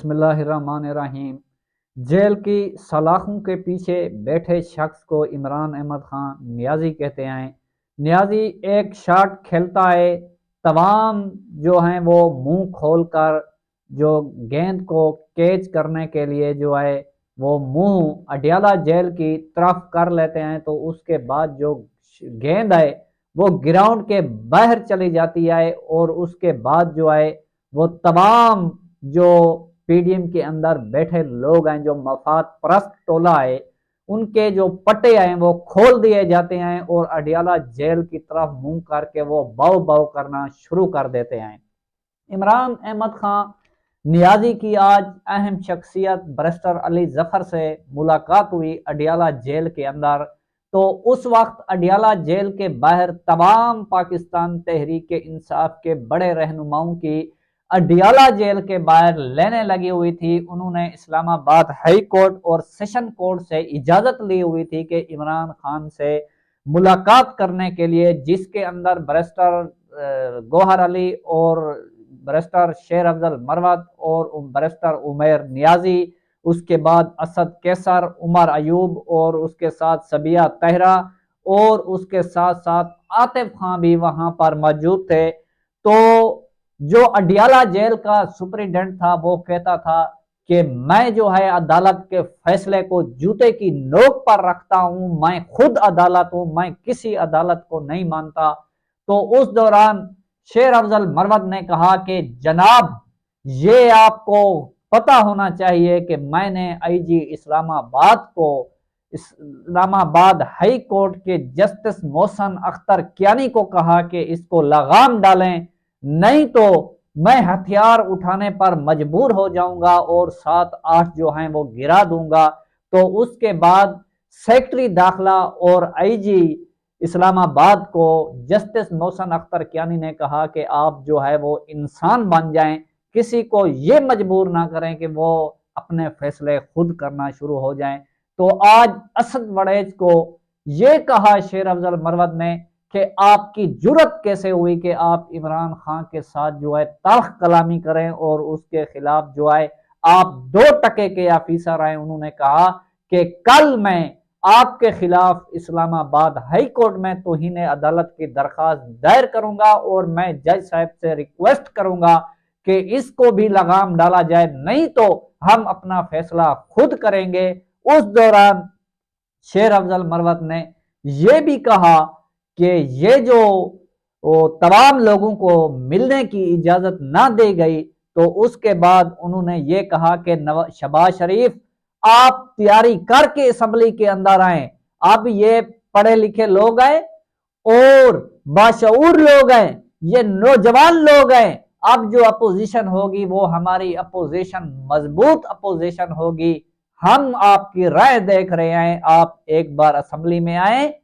बिस्मिल्लाहिर्रहमानिर्रहीम। जेल की सलाखों के पीछे बैठे शख्स को इमरान अहमद खान नियाजी कहते हैं। नियाजी एक शॉट खेलता है, तमाम जो हैं वो मुंह खोलकर जो गेंद को कैच करने के लिए जो है वो मुंह अडियाला जेल की तरफ कर लेते हैं, तो उसके बाद जो गेंद है वो ग्राउंड के बाहर चली जाती है और उसके बाद जो है वो तमाम जो पीडीएम के अंदर बैठे लोग हैं, जो मफाद परस्त टोला है, उनके जो पट्टे हैं वो खोल दिए जाते हैं और अडियाला जेल की तरफ मुंह करके वो बाव बाव करना शुरू कर देते हैं। इमरान अहमद खान नियाजी की आज अहम शख्सियत बैरिस्टर अली जफर से मुलाकात हुई अडियाला जेल के अंदर। तो उस वक्त अडियाला जेल के बाहर तमाम पाकिस्तान तहरीक इंसाफ के बड़े रहनुमाओं की अडियाला जेल के बाहर लेने लगी हुई थी। उन्होंने इस्लामाबाद हाई कोर्ट और सेशन कोर्ट से इजाजत ली हुई थी कि इमरान खान से मुलाकात करने के लिए, जिसके अंदर बैरिस्टर गौहर अली और बैरिस्टर शेर अफजल मरवत और बैरिस्टर उमैर नियाजी, उसके बाद असद कैसर, उमर अयूब और उसके साथ सबिया तहरा और उसके साथ साथ आतिफ खान भी वहां पर मौजूद थे। तो जो अडियाला जेल का सुपरिटेंडेंट था वो कहता था कि मैं जो है अदालत के फैसले को जूते की नोक पर रखता हूं, मैं खुद अदालत हूं, मैं किसी अदालत को नहीं मानता। तो उस दौरान शेर अफजल मरवत ने कहा कि जनाब, ये आपको पता होना चाहिए कि मैंने आईजी इस्लामाबाद को, इस्लामाबाद हाई कोर्ट के जस्टिस मोहसन अख्तर कियानी को कहा कि इसको लगाम डालें, नहीं तो मैं हथियार उठाने पर मजबूर हो जाऊंगा और 7-8 जो हैं वो गिरा दूंगा। तो उसके बाद सेक्रेटरी दाखिला और आईजी इस्लामाबाद को जस्टिस मोहसन अख्तर कियानी ने कहा कि आप जो है वो इंसान बन जाएं, किसी को ये मजबूर ना करें कि वो अपने फैसले खुद करना शुरू हो जाएं। तो आज असद वड़ेज को ये कहा शेर अफजल मरवत ने कि आपकी जुर्रत कैसे हुई कि आप इमरान खान के साथ जो है तल्ख कलामी करें और उसके खिलाफ जो है आप 2 टके के ऑफिसर आए। उन्होंने कहा कि कल मैं आपके खिलाफ इस्लामाबाद हाई कोर्ट में तौहीन अदालत की दरखास्त दायर करूंगा और मैं जज साहब से रिक्वेस्ट करूंगा कि इसको भी लगाम डाला जाए, नहीं तो हम अपना फैसला खुद करेंगे। उस दौरान शेर अफजल मरवत ने यह भी कहा कि ये जो तमाम लोगों को मिलने की इजाजत ना दी गई, तो उसके बाद उन्होंने ये कहा कि शहबाज शरीफ, आप तैयारी करके असम्बली के अंदर आए। अब ये पढ़े लिखे लोग हैं और बाशऊर लोग हैं, ये नौजवान लोग हैं। अब जो अपोजिशन होगी वो हमारी अपोजिशन मजबूत अपोजिशन होगी। हम आपकी राय देख रहे हैं, आप एक बार असेंबली में आए,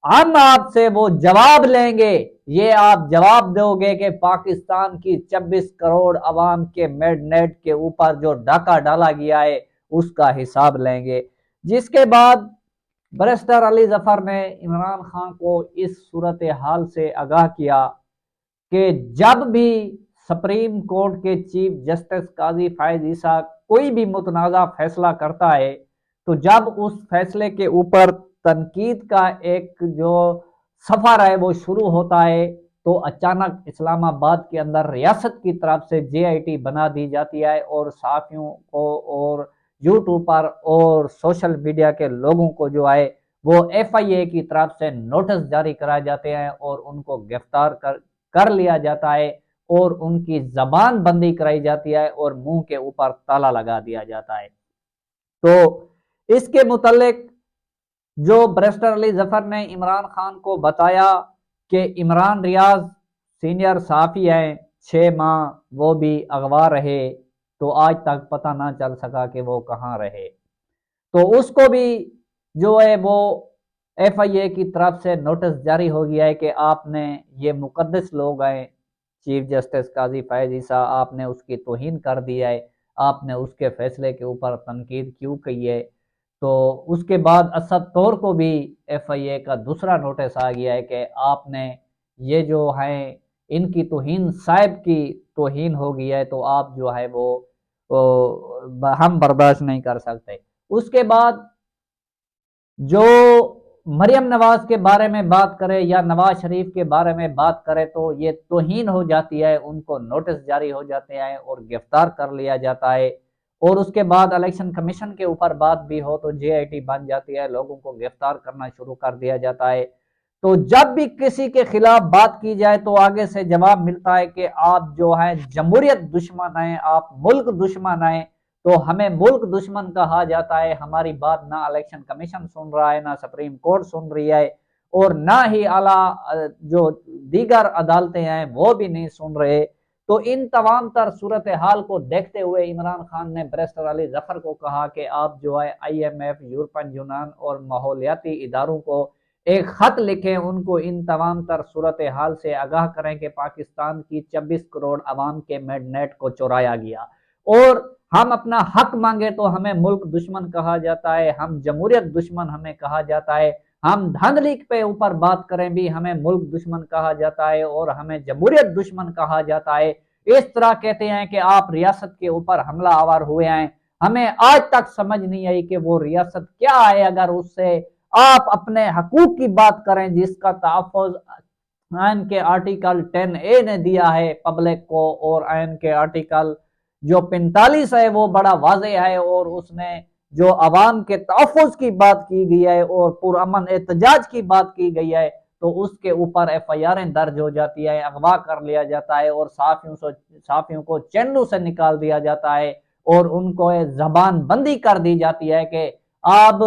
हम आपसे वो जवाब लेंगे। ये आप जवाब दोगे कि पाकिस्तान की 26 करोड़ अवाम के मेडनेट के ऊपर जो डाका डाला गया है उसका हिसाब लेंगे। जिसके बाद बैरिस्टर अली जफर ने इमरान खान को इस सूरत हाल से आगाह किया कि जब भी सुप्रीम कोर्ट के चीफ जस्टिस काजी फायज ईसा कोई भी मुतनाज़ा फैसला करता है, तो जब उस फैसले के ऊपर तनकीद का एक जो सफर है वो शुरू होता है, तो अचानक इस्लामाबाद के अंदर रियासत की तरफ से जेआईटी बना दी जाती है और सहाफ़ियों को और यूट्यूब पर और सोशल मीडिया के लोगों को जो है वो एफआईए की तरफ से नोटिस जारी कराए जाते हैं और उनको गिरफ्तार कर लिया जाता है और उनकी जबान बंदी कराई जाती है और मुंह के ऊपर ताला लगा दिया जाता है। तो इसके मुतालिक जो बैरिस्टर अली जफर ने इमरान खान को बताया कि इमरान रियाज सीनियर सहाफ़ी हैं, 6 माह वो भी अगवा रहे, तो आज तक पता ना चल सका कि वो कहाँ रहे। तो उसको भी जो है वो एफआईए की तरफ से नोटिस जारी हो गया है कि आपने, ये मुकद्दस लोग हैं, चीफ जस्टिस काजी फायज ईसा, आपने उसकी तौहीन कर दी है, आपने उसके फैसले के ऊपर तनकीद क्यों की है। तो उसके बाद असद तौर को भी एफआईए का दूसरा नोटिस आ गया है कि आपने ये जो है इनकी तौहीन, साहिब की तौहीन हो गई है, तो आप जो है वो ہم برداشت نہیں کر سکتے۔ اس کے بعد جو مریم نواز کے بارے میں بات کرے یا نواز شریف کے بارے میں بات کرے تو یہ توہین ہو جاتی ہے، ان کو نوٹس جاری ہو جاتے ہیں اور گرفتار کر لیا جاتا ہے، اور اس کے بعد الیکشن کمیشن کے اوپر بات بھی ہو تو JIT بن جاتی ہے، لوگوں کو گرفتار کرنا شروع کر دیا جاتا ہے۔ تو جب بھی کسی کے خلاف بات کی جائے تو آگے سے جواب ملتا ہے کہ آپ جو ہیں جمہوریت دشمن ہیں، آپ ملک دشمن ہیں، تو ہمیں ملک دشمن کہا جاتا ہے۔ ہماری بات نہ الیکشن کمیشن سن رہا ہے، نہ سپریم کورٹ سن رہی ہے، اور نہ ہی اعلیٰ جو دیگر عدالتیں ہیں وہ بھی نہیں سن رہے۔ تو ان تمام تر صورتحال کو دیکھتے ہوئے عمران خان نے بیرسٹر علی ظفر کو کہا کہ آپ جو ہے IMF، یورپین یونین اور ماحولیاتی اداروں کو ایک خط لکھیں، ان کو ان تمام تر صورتحال سے آگاہ کریں کہ پاکستان کی 26 کروڑ عوام کے مینڈیٹ کو چورایا گیا، اور ہم اپنا حق مانگے تو ہمیں ملک دشمن کہا جاتا ہے، ہم جمہوریت دشمن ہمیں کہا جاتا ہے، ہم دھاندلی پہ اوپر بات کریں بھی ہمیں ملک دشمن کہا جاتا ہے اور ہمیں جمہوریت دشمن کہا جاتا ہے۔ اس طرح کہتے ہیں کہ آپ ریاست کے اوپر حملہ آور ہوئے ہیں، ہمیں آج تک سمجھ نہیں آئی کہ وہ ریاست کیا ہے، اگر اس سے آپ اپنے حقوق کی بات کریں جس کا تحفظ آئین کے آرٹیکل 10A نے دیا ہے پبلک کو، اور آئین کے آرٹیکل جو 45 ہے وہ بڑا واضح ہے، اور اس نے جو عوام کے تحفظ کی بات کی گئی ہے اور پرامن احتجاج کی بات کی گئی ہے، تو اس کے اوپر FIRیں درج ہو جاتی ہے، اغوا کر لیا جاتا ہے، اور صحافیوں کو چینلوں سے نکال دیا جاتا ہے، اور ان کو زبان بندی کر دی جاتی ہے کہ آپ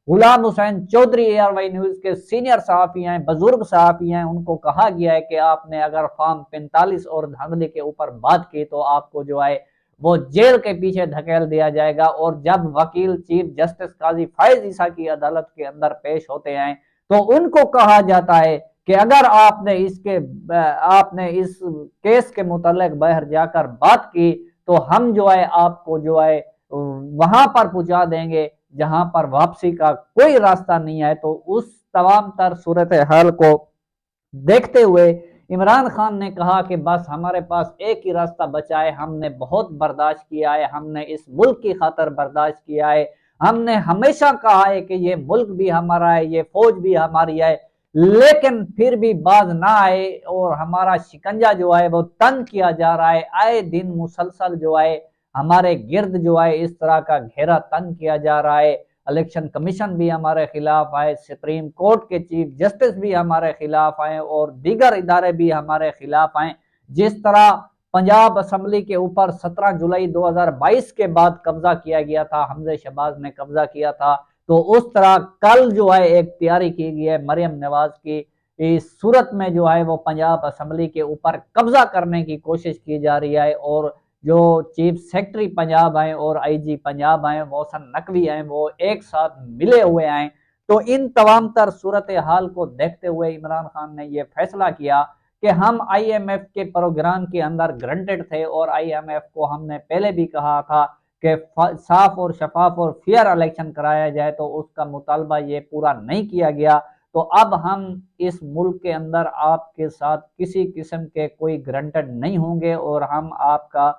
غلام حسین چودھری ایئر وائی نیوز کے سینئر صحافی ہیں، بزرگ صحافی ہیں، ان کو کہا گیا ہے کہ آپ نے اگر فارم 45 اور دھاندلی کے اوپر بات کی تو آپ کو جو ہے وہ جیل کے پیچھے دھکیل دیا جائے گا۔ اور جب وکیل چیف جسٹس قاضی فائز عیسیٰ کی عدالت کے اندر پیش ہوتے ہیں تو ان کو کہا جاتا ہے کہ اگر آپ نے اس کیس کے متعلق باہر جا کر بات کی تو ہم جو ہے آپ کو جو ہے وہاں پر پہنچا دیں گے جہاں پر واپسی کا کوئی راستہ نہیں ہے۔ تو اس تمام تر صورتحال کو دیکھتے ہوئے عمران خان نے کہا کہ بس ہمارے پاس ایک ہی راستہ بچا ہے، ہم نے بہت برداشت کیا ہے، ہم نے اس ملک کی خاطر برداشت کیا ہے، ہم نے ہمیشہ کہا ہے کہ یہ ملک بھی ہمارا ہے، یہ فوج بھی ہماری ہے، لیکن پھر بھی باز نہ آئے، اور ہمارا شکنجہ جو ہے وہ تنگ کیا جا رہا ہے، آئے دن مسلسل جو ہے ہمارے گرد جو ہے اس طرح کا گھیرا تنگ کیا جا رہا ہے، الیکشن کمیشن بھی ہمارے خلاف آئے، سپریم کورٹ کے چیف جسٹس بھی ہمارے خلاف آئے، اور دیگر ادارے بھی ہمارے خلاف آئے۔ جس طرح پنجاب اسمبلی کے اوپر 17 جولائی 2022 کے بعد قبضہ کیا گیا تھا، حمزہ شہباز نے قبضہ کیا تھا، تو اس طرح کل جو ہے ایک تیاری کی گئی ہے مریم نواز کی، اس صورت میں جو ہے وہ پنجاب اسمبلی کے اوپر قبضہ کرنے کی کوشش کی جا رہی ہے، اور جو چیف سیکرٹری پنجاب ہیں اور IG پنجاب ہیں محسن نقوی ہیں وہ ایک ساتھ ملے ہوئے ہیں۔ تو ان تمام تر صورتحال کو دیکھتے ہوئے عمران خان نے یہ فیصلہ کیا کہ ہم IMF کے پروگرام کے اندر گرانٹڈ تھے، اور IMF کو ہم نے پہلے بھی کہا تھا کہ صاف اور شفاف اور فیئر الیکشن کرایا جائے، تو اس کا مطالبہ یہ پورا نہیں کیا گیا، تو اب ہم اس ملک کے اندر آپ کے ساتھ کسی قسم کے کوئی گرانٹڈ نہیں ہوں گے، اور ہم آپ کا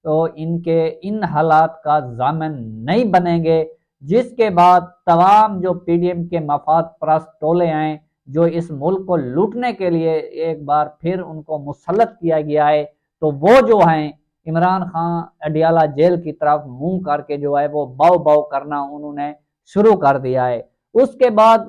تو ان حالات کا ضامن نہیں بنیں گے۔ جس کے بعد تمام جو PDM کے مفاد پرست ٹولے ہیں جو اس ملک کو لوٹنے کے لیے ایک بار پھر ان کو مسلط کیا گیا ہے، تو وہ جو ہیں عمران خان اڈیالہ جیل کی طرف منہ کر کے جو ہے وہ باؤ باؤ کرنا انہوں نے شروع کر دیا ہے۔ اس کے بعد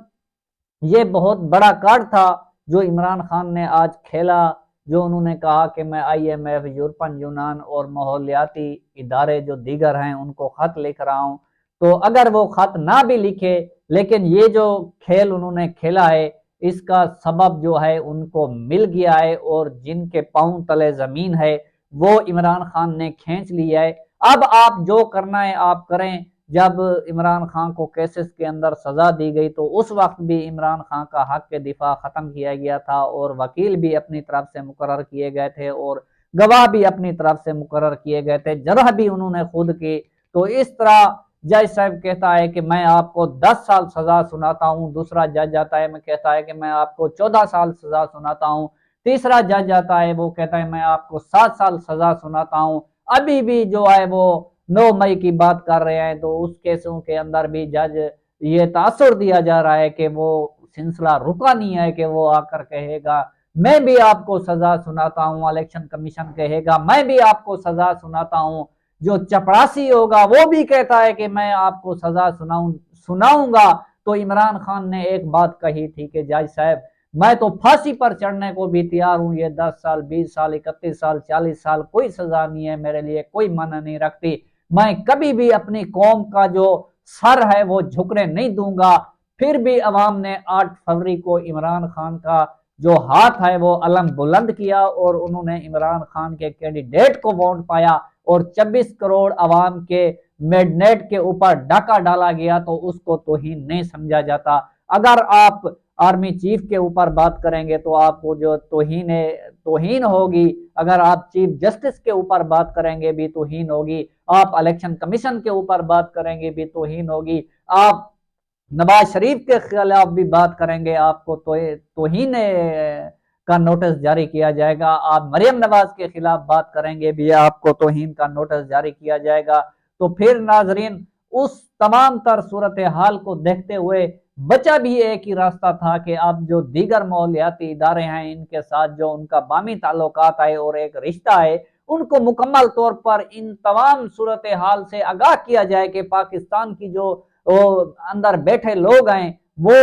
یہ بہت بڑا کارڈ تھا جو عمران خان نے آج کھیلا، جو انہوں نے کہا کہ میں IMF، یورپین یونین اور ماحولیاتی ادارے جو دیگر ہیں ان کو خط لکھ رہا ہوں، تو اگر وہ خط نہ بھی لکھے لیکن یہ جو کھیل انہوں نے کھیلا ہے اس کا سبب جو ہے ان کو مل گیا ہے، اور جن کے پاؤں تلے زمین ہے وہ عمران خان نے کھینچ لیا ہے۔ اب آپ جو کرنا ہے آپ کریں۔ جب عمران خان کو کیسز کے اندر سزا دی گئی تو اس وقت بھی عمران خان کا حق کے دفاع ختم کیا گیا تھا، اور وکیل بھی اپنی طرف سے مقرر کیے گئے تھے، اور گواہ بھی اپنی طرف سے مقرر کیے گئے تھے، جرح بھی انہوں نے خود کی۔ تو اس طرح جج صاحب کہتا ہے کہ میں آپ کو 10 سال سزا سناتا ہوں، دوسرا جج آتا ہے میں کہتا ہے کہ میں آپ کو 14 سال سزا سناتا ہوں، تیسرا جج آتا ہے وہ کہتا ہے میں آپ کو 7 سال سزا سناتا ہوں۔ ابھی بھی جو ہے وہ 9 मई की बात कर रहे हैं, तो उस केसों के अंदर भी जज ये तासुर दिया जा रहा है कि वो सिलसिला रुका नहीं है कि वो आकर कहेगा मैं भी आपको सजा सुनाता हूँ, इलेक्शन कमीशन कहेगा मैं भी आपको सजा सुनाता हूँ। जो चपरासी होगा वो भी कहता है कि मैं आपको सजा सुनाऊंगा। तो इमरान खान ने एक बात कही थी कि जज साहब मैं तो फांसी पर चढ़ने को भी तैयार हूँ, ये 10 साल 20 साल 31 साल 40 साल कोई सजा नहीं है, मेरे लिए कोई माना नहीं रखती। मैं कभी भी अपनी कौम का जो सर है वो झुकने नहीं दूंगा। फिर भी अवाम ने 8 फरवरी को इमरान खान का जो हाथ है वो अलम बुलंद किया और उन्होंने इमरान खान के कैंडिडेट को वोट पाया और 26 करोड़ अवाम के मेडनेट के ऊपर डाका डाला गया, तो उसको तौहीन नहीं समझा जाता। अगर आप आर्मी चीफ के ऊपर बात करेंगे तो आपको जो तौहीन होगी, अगर आप चीफ जस्टिस के ऊपर बात करेंगे भी तौहीन होगी, आप इलेक्शन कमीशन के ऊपर बात करेंगे भी तौहीन होगी, आप नवाज शरीफ के खिलाफ भी बात करेंगे आपको तौहीन का नोटिस जारी किया जाएगा, आप मरियम नवाज के खिलाफ बात करेंगे भी आपको तौहीन का नोटिस जारी किया जाएगा। तो फिर नाजरीन उस तमाम तर सूरत हाल को देखते हुए बचा भी एक ही रास्ता था कि अब जो दीगर माहौलियाती इदारे हैं इनके साथ जो उनका बामी ताल्लुकात है और एक रिश्ता है उनको मुकम्मल तौर पर इन तमाम सूरत हाल से आगाह किया जाए कि पाकिस्तान की जो अंदर बैठे लोग हैं वो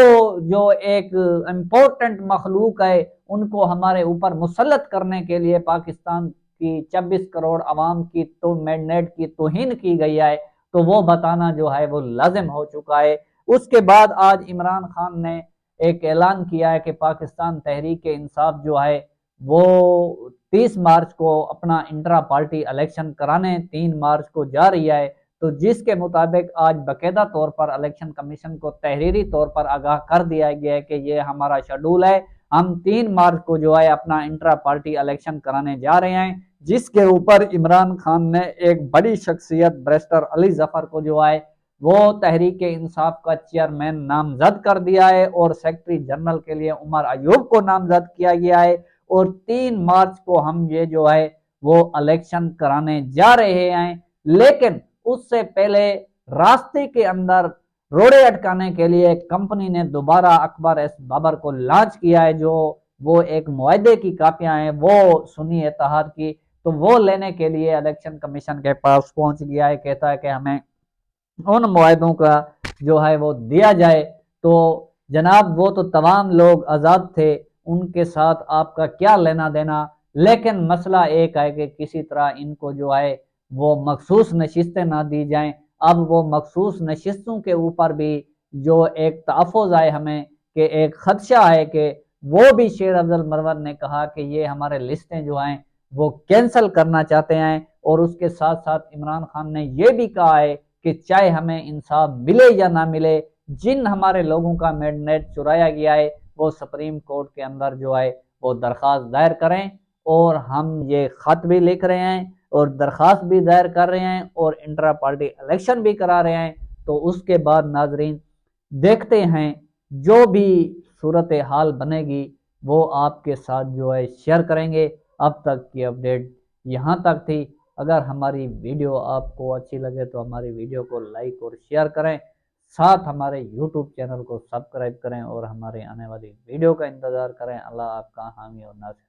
जो एक इम्पोर्टेंट मखलूक है उनको हमारे ऊपर मुसल्लत करने के लिए पाकिस्तान की 26 करोड़ अवाम की तो मैंडेट की तौहीन की गई है, तो वो बताना जो है वो लाजिम हो चुका है। उसके बाद आज इमरान खान ने एक ऐलान किया है कि पाकिस्तान तहरीक इंसाफ जो है वो 30 मार्च को अपना इंट्रा पार्टी इलेक्शन कराने 3 मार्च को जा रही है। तो जिसके मुताबिक आज बाकायदा तौर पर इलेक्शन कमीशन को तहरीरी तौर पर आगाह कर दिया गया है कि ये हमारा शेड्यूल है, हम 3 मार्च को जो है अपना इंट्रा पार्टी इलेक्शन कराने जा रहे हैं, जिसके ऊपर इमरान खान ने एक बड़ी शख्सियत बैरिस्टर अली जफर को जो है वो तहरीक इंसाफ का चेयरमैन नामजद कर दिया है और सेक्रेटरी जनरल के लिए उमर अयूब को नामजद किया गया है और 3 मार्च को हम ये जो है वो इलेक्शन कराने जा रहे हैं। लेकिन उससे पहले रास्ते के अंदर रोड़े अटकाने के लिए कंपनी ने दोबारा अकबर एस बाबर को लॉन्च किया है, जो वो एक मुआहदे की कापियां हैं वो सुन्नी इत्तेहाद की, तो वो लेने के लिए इलेक्शन कमीशन के पास पहुंच गया है। कहता है कि हमें उन मुआहदों का जो है वो दिया जाए। तो जनाब वो तो तमाम लोग आज़ाद थे, उनके साथ आपका क्या लेना देना, लेकिन मसला एक है कि किसी तरह इनको जो है वो मखसूस नशिस्तें ना दी जाएं। अब वो मखसूस नशिस्तों के ऊपर भी जो एक तहफ़्फ़ुज़ है हमें कि एक खदशा है कि वो भी शेर अफजल मरवत ने कहा कि ये हमारे लिस्टें जो हैं वो कैंसिल करना चाहते हैं और उसके साथ साथ इमरान खान ने ये भी कहा है कि चाहे हमें इंसाफ मिले या ना मिले, जिन हमारे लोगों का मैंडेट चुराया गया है वो सुप्रीम कोर्ट के अंदर जो है वो दरख्वास्त दायर करें। और हम ये खत भी लिख रहे हैं और दरख्वास्त भी दायर कर रहे हैं और इंट्रा पार्टी इलेक्शन भी करा रहे हैं। तो उसके बाद नाजरीन देखते हैं जो भी सूरत हाल बनेगी वो आपके साथ जो है शेयर करेंगे। अब तक की अपडेट यहाँ तक थी। अगर हमारी वीडियो आपको अच्छी लगे तो हमारी वीडियो को लाइक और शेयर करें, साथ हमारे यूट्यूब चैनल को सब्सक्राइब करें और हमारे आने वाली वीडियो का इंतज़ार करें। अल्लाह आपका हामी और नासिर।